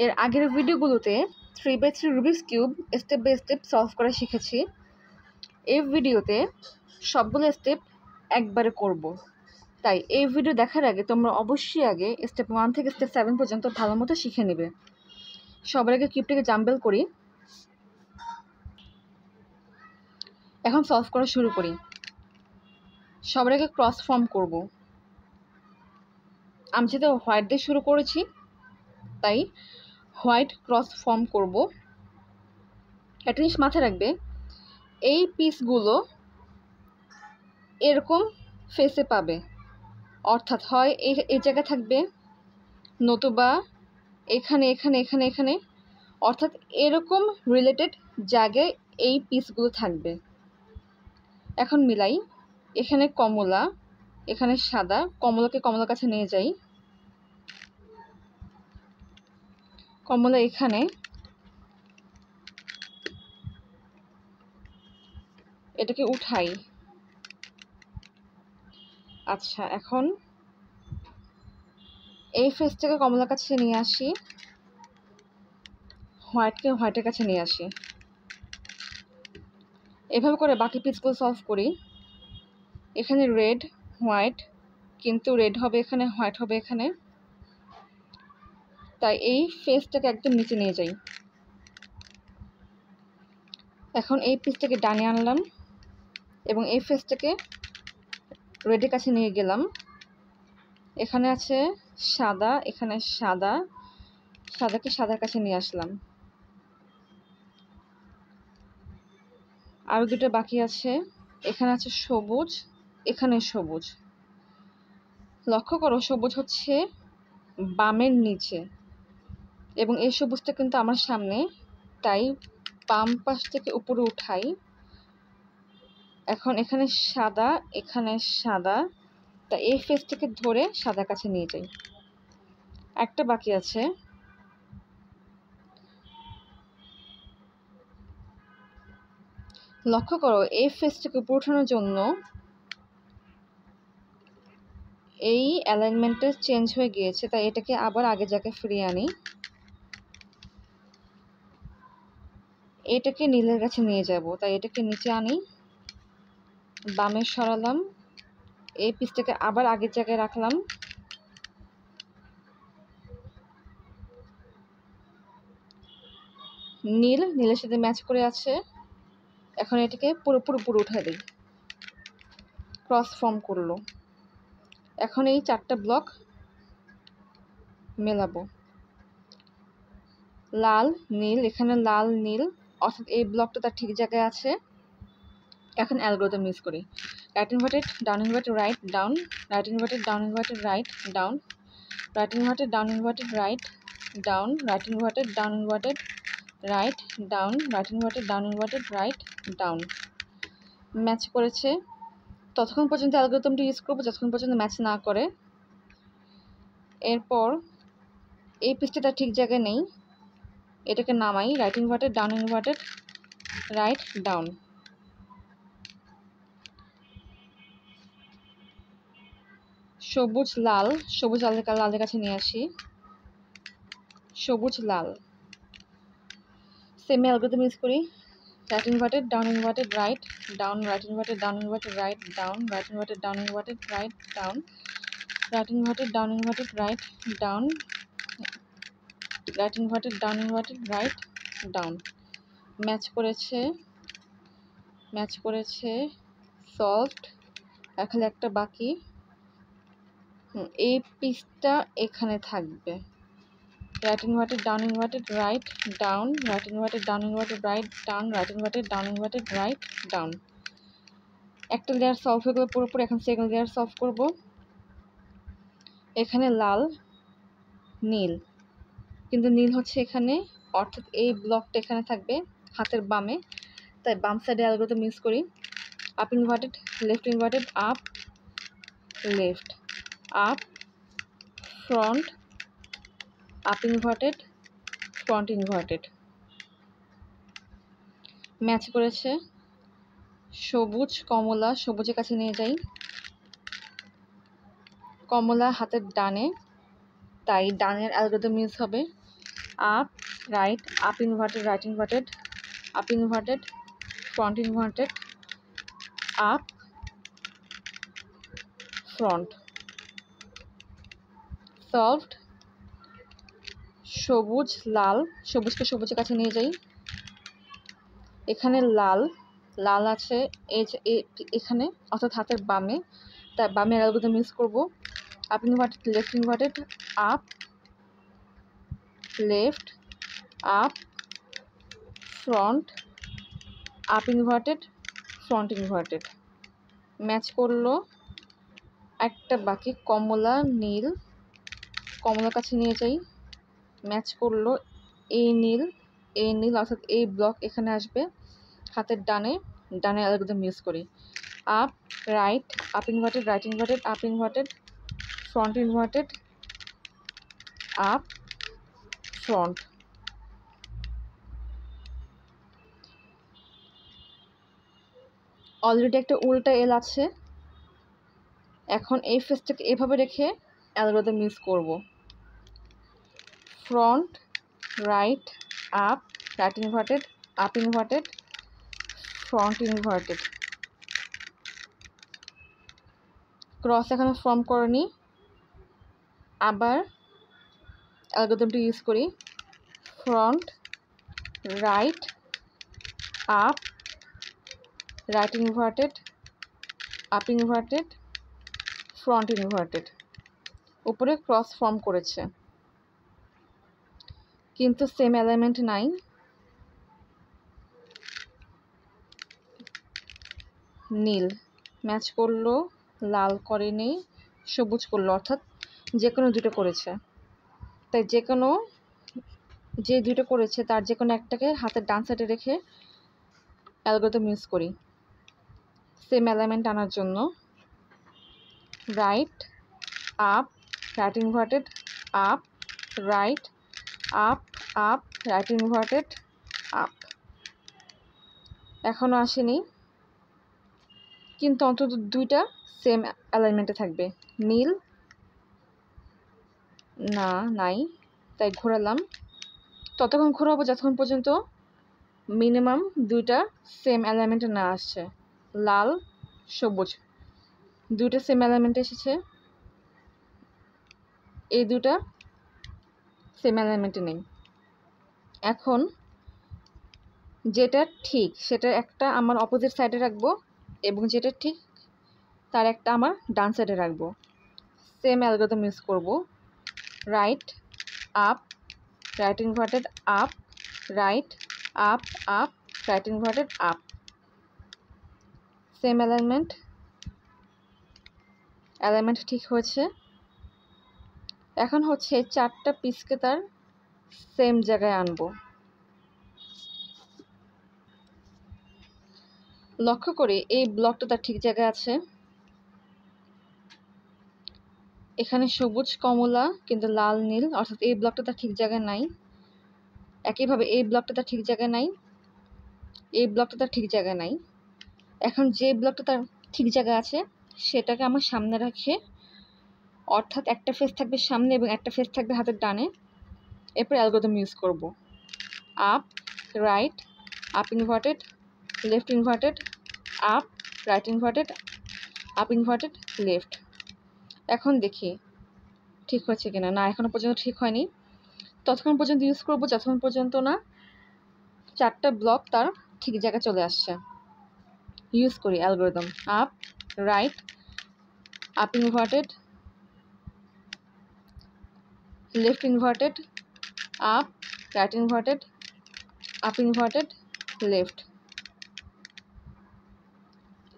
এর আগের ভিডিওগুলোতে 3x3 Rubik's cube step by step solve করা শিখেছি। এই ভিডিওতে সবগুলো স্টেপ একবারে করব। তাই এই ভিডিও দেখার আগে তোমরা অবশ্যই আগে স্টেপ 1 থেকে স্টেপ 7 পর্যন্ত ভালো মতো শিখে নেবে। সবার আগে কিউবটাকে জাম্বেল করি। এখন সলভ করা শুরু করি। সবার আগে ক্রস ফর্ম করব। আমি যেহেতু হোয়াইট দিয়ে শুরু করেছি তাই হোয়াইট ক্রস ফর্ম করব। একটা জিনিস মাথায় রাখবে, এই পিসগুলো এরকম ফেসে পাবে, অর্থাৎ হয় এই জায়গায় থাকবে, নতুবা এখানে এখানে এখানে এখানে, অর্থাৎ এরকম রিলেটেড জায়গায় এই পিসগুলো থাকবে। এখন মিলাই, এখানে কমলা, এখানে সাদা, কমলাকে কমলার কাছে নিয়ে যাই, কমলা এখানে, এটাকে উঠাই। আচ্ছা, এখন এই ফেসটাকে কমলার কাছে নিয়ে আসি, হোয়াইটকে হোয়াইটের কাছে নিয়ে আসি। এভাবে করে বাকি পিসগুলো সলভ করি। এখানে রেড হোয়াইট, কিন্তু রেড হবে এখানে, হোয়াইট হবে এখানে, তাই এই ফেসটাকে একদম নিচে নিয়ে যাই। এখন এই পিসটাকে ডানে আনলাম এবং এই ফেসটাকে রেডের কাছে নিয়ে গেলাম। এখানে আছে সাদা, এখানে সাদা, সাদাকে সাদার কাছে নিয়ে আসলাম। আরও দুটো বাকি আছে, এখানে আছে সবুজ, এখানে সবুজ। লক্ষ্য করো সবুজ হচ্ছে বামের নিচে এবং এই সবুজটা কিন্তু আমার সামনে, তাই বাম পাশ থেকে উপরে উঠাই। এখন এখানে সাদা, এখানে সাদা, তা এই ফেসটাকে ধরে সাদার কাছে নিয়ে যাই। একটা বাকি আছে, লক্ষ্য করো এই ফেসটাকে উপরে ওঠানোর জন্য এই অ্যালাইনমেন্টটা চেঞ্জ হয়ে গিয়েছে, তাই এটাকে আবার আগে জায়গায় ফিরিয়ে আনি। এটাকে নীলের কাছে নিয়ে যাব, তাই এটাকে নিচে আনি, বামে সরালাম, এই পিসটাকে আবার আগের জায়গায় রাখলাম। নীল নীলের সাথে ম্যাচ করে আছে। এখন এটাকে পুরোপুরি উপরে উঠে দিই, ক্রস ফর্ম করলো। এখন এই চারটা ব্লক মেলাবো, লাল নীল, এখানে লাল নীল, অর্থাৎ এই ব্লকটা তার ঠিক জায়গায় আছে। এখন অ্যালগরিদম ইউজ করি, right inverted down inverted write down, right inverted down inverted write down, right inverted down inverted write down, right inverted down inverted write down, right inverted down inverted write down. Match করেছে, ততক্ষণ পর্যন্ত অ্যালগরিদমটি use করবো যতক্ষণ পর্যন্ত match না করে। এরপর এই পিসটা ঠিক জায়গায় নেই, এটাকে নামাই, right inverted down inverted write down. সবুজ লাল, সবুজ লালের কাছে নিয়ে আসি, সবুজ লাল। সেম অ্যালগরিদম ইউজ করি, right inverted down inverted write down, right inverted down inverted write down, right inverted down inverted write down, right inverted down inverted write down, right inverted down inverted write down. Match করেছে, match করেছে, solved. এখন একটা বাকি, এই পিসটা এখানে থাকবে, right inverted down inverted write down, right inverted down inverted write down, right inverted down inverted write down. একটা লেয়ার সলভ হয়ে গেল পুরোপুরি। এখন সেকেন্ড লেয়ার সলভ করব। এখানে লাল নীল, কিন্তু নীল হচ্ছে এখানে, অর্থাৎ এই ব্লকটা এখানে থাকবে হাতের বামে, তাই বাম সাইডে অ্যালগরিদম ইউজ করি, up inverted left inverted up left up front, up inverted front inverted. Match করেছে, সবুজ কমলা, সবুজের কাছে নিয়ে যাই, কমলা হাতের ডানে, তাই ডানের অ্যালগরিদম ইউজ হবে, up, right, up inverted, right inverted, up inverted, front inverted, up, front. Solved. সবুজ লাল, সবুজকে সবুজের কাছে নিয়ে যাই। এখানে লাল লাল আছে এখানে, অর্থাৎ হাতের বামে, তার বামে অ্যালগরিদম ইউজ করব। Up inverted, left inverted, up, left, up, front, up inverted, front inverted. Match করলো। একটা বাকি কমলা নীল, কমলার কাছে নিয়ে যাই। ম্যাচ করলো। এই নীল অর্থাৎ এই ব্লক এখানে আসবে হাতের ডানে অ্যালগরিদম ইউজ করি। Up, right, up inverted, right inverted, up inverted, front inverted, up, front. Already একটা উল্টা এল আছে। এখন এই ফেসটাকে এভাবে রেখে অ্যালগরিদম ইউজ করব। Front, right, up, right inverted, up inverted, front inverted. Cross এখানে ফর্ম করেনি, আবার অ্যালগরিদমটি ইউজ করি। Front, right, up, right inverted, up inverted, front inverted. উপরে ক্রস ফর্ম করেছে, কিন্তু সেম এলিমেন্ট নাই। নীল ম্যাচ করলো, লাল করেনি, সবুজ করলো, অর্থাৎ যে কোনো দুটো করেছে। তাই যে দুটো করেছে তার যে কোনো একটাকে হাতের ডান সাইডে রেখে অ্যালগরিদম ইউজ করি সেম এলিমেন্ট আনার জন্য। Right, up, right inverted, up, right, up, up, right inverted, up. এখনও আসেনি, কিন্তু অন্তত দুইটা সেম অ্যালাইনমেন্টে থাকবে। নীল না, নাই, তাই ঘোরালাম। ততক্ষণ ঘোরাবো যতক্ষণ পর্যন্ত মিনিমাম দুইটা সেম অ্যালাইনমেন্টে না আসছে। লাল, সবুজ দুইটা সেম অ্যালাইনমেন্টে এসেছে, এই দুটা সেম অ্যালাইনমেন্টে নেই। এখন যেটা ঠিক সেটা একটা আমার অপোজিট সাইডে রাখবো, এবং যেটা ঠিক তার একটা আমার ডান সাইডে রাখবো। সেম অ্যালগরিদম ইউজ করব। Right, up, right inverted, up, right, up, up, right inverted, up. Same alignment ঠিক হয়েছে। এখন হচ্ছে চারটা পিসকে তার সেম জায়গায় আনবো। লক্ষ্য করে এই ব্লকটা তার ঠিক জায়গায় আছে। এখানে সবুজ কমলা, কিন্তু লাল নীল, অর্থাৎ এই ব্লকটা তার ঠিক জায়গায় নাই। একইভাবে এই ব্লকটা তার ঠিক জায়গায় নাই, এই ব্লকটা তার ঠিক জায়গায় নাই। এখন যে ব্লকটা তার ঠিক জায়গায় আছে সেটাকে আমার সামনে রেখে, অর্থাৎ একটা ফেস থাকবে সামনে এবং একটা ফেস থাকবে হাতের ডানে, এরপর অ্যালগরিদম ইউজ করব। Up, right, up inverted, left inverted, up, right inverted, up inverted, left. এখন দেখি ঠিক হয়েছে কিনা। না, এখনো পর্যন্ত ঠিক হয়নি। ততক্ষণ পর্যন্ত ইউজ করব যতক্ষণ পর্যন্ত না চারটা ব্লক তার ঠিক জায়গায় চলে আসছে। ইউজ করি algorithm. Up, right, up inverted, left inverted, up, right inverted, up inverted, left.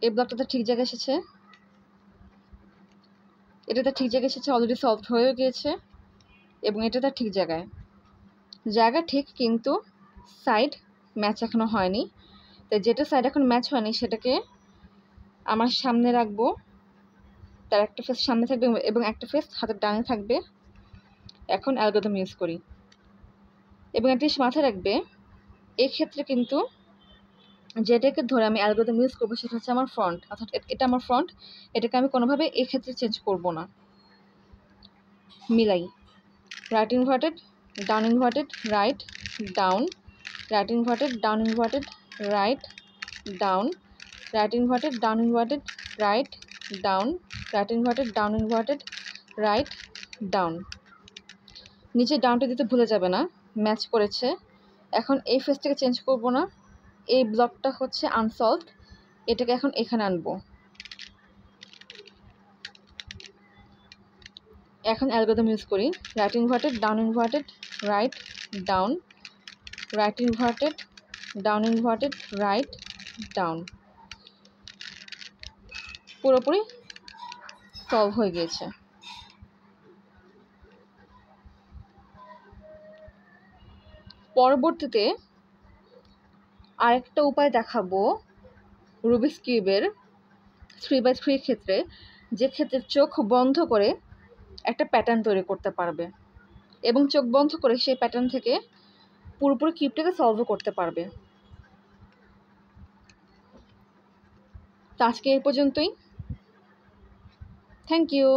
এই ব্লকটাতে ঠিক জায়গায় এসেছে, এটাতে ঠিক জায়গায় এসেছে, অলরেডি সলভ হয়েও গিয়েছে, এবং এটা তার ঠিক জায়গা ঠিক, কিন্তু সাইড ম্যাচ এখনো হয়নি। তাই যেটা সাইড এখন ম্যাচ হয়নি সেটাকে আমার সামনে রাখবো। তার একটা ফেস সামনে থাকবে এবং একটা ফেস হাতের ডানে থাকবে। এখন অ্যালগরিদম ইউজ করি, এবং একটা মাথায় রাখবে এক্ষেত্রে কিন্তু যেটাকে ধরে আমি অ্যালগরিদম ইউজ করবো সেটা হচ্ছে আমার ফ্রন্ট, অর্থাৎ এটা আমার ফ্রন্ট, এটাকে আমি কোনোভাবে এক্ষেত্রে চেঞ্জ করব না। মিলাই। Right inverted, down inverted write down, right inverted down inverted write down, right inverted down inverted write down, right inverted down inverted write down. নিচে ডাউনটা দিতে ভুলে যাবে না, ম্যাচ করেছে। এখন এই ফেসটাকে চেঞ্জ করব না, এই ব্লকটা হচ্ছে আনসলভড, এটাকে এখন এখানে আনবো। এখন অ্যালগরিদম ইউজ করি, right inverted down inverted write down, right inverted down inverted write down. পুরোপুরি সলভ হয়ে গিয়েছে। পরবর্তীতে আরেকটা উপায় দেখাবো রুবিক্স কিউবের 3x3 ক্ষেত্রে, যে ক্ষেত্রে চোখ বন্ধ করে একটা প্যাটার্ন তৈরি করতে পারবে এবং চোখ বন্ধ করে সেই প্যাটার্ন থেকে পুরোপুরি কিউবটাকে সলভও করতে পারবে। তো আজকে এই পর্যন্তই। Thank you.